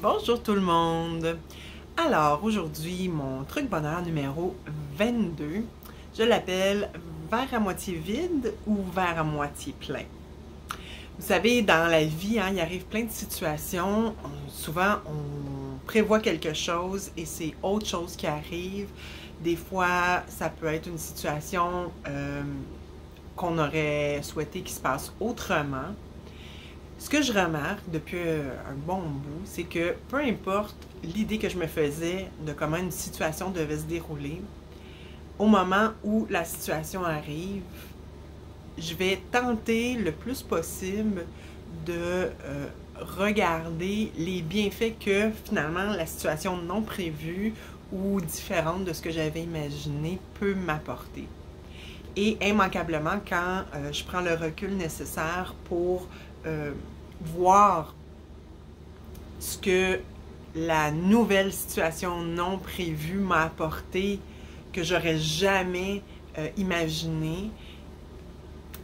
Bonjour tout le monde! Alors aujourd'hui, mon truc bonheur numéro 22, je l'appelle verre à moitié vide ou verre à moitié plein. Vous savez, dans la vie, il arrive plein de situations. Souvent, on prévoit quelque chose et c'est autre chose qui arrive. Des fois, ça peut être une situation qu'on aurait souhaité qu'il se passe autrement. Ce que je remarque depuis un bon bout, c'est que peu importe l'idée que je me faisais de comment une situation devait se dérouler, au moment où la situation arrive, je vais tenter le plus possible de regarder les bienfaits que finalement la situation non prévue ou différente de ce que j'avais imaginé peut m'apporter. Et immanquablement, quand je prends le recul nécessaire pour voir ce que la nouvelle situation non prévue m'a apporté, que j'aurais jamais imaginé,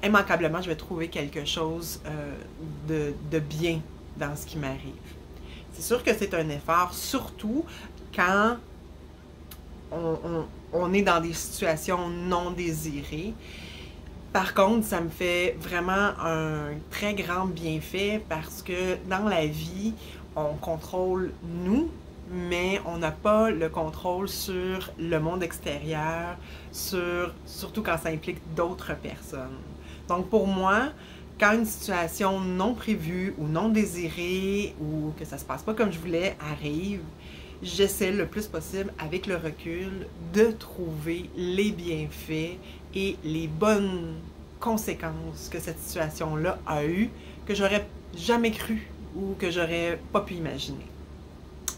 immanquablement, je vais trouver quelque chose de bien dans ce qui m'arrive. C'est sûr que c'est un effort, surtout quand on est dans des situations non désirées. Par contre, ça me fait vraiment un très grand bienfait parce que dans la vie, on contrôle nous, mais on n'a pas le contrôle sur le monde extérieur, surtout quand ça implique d'autres personnes. Donc pour moi, quand une situation non prévue ou non désirée ou que ça se passe pas comme je voulais arrive, j'essaie le plus possible, avec le recul, de trouver les bienfaits et les bonnes conséquences que cette situation-là a eues, que j'aurais jamais cru ou que j'aurais pas pu imaginer.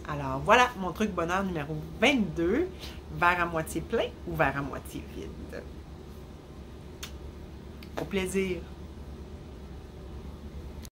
Alors voilà mon truc bonheur numéro 22, verre à moitié plein ou verre à moitié vide. Au plaisir!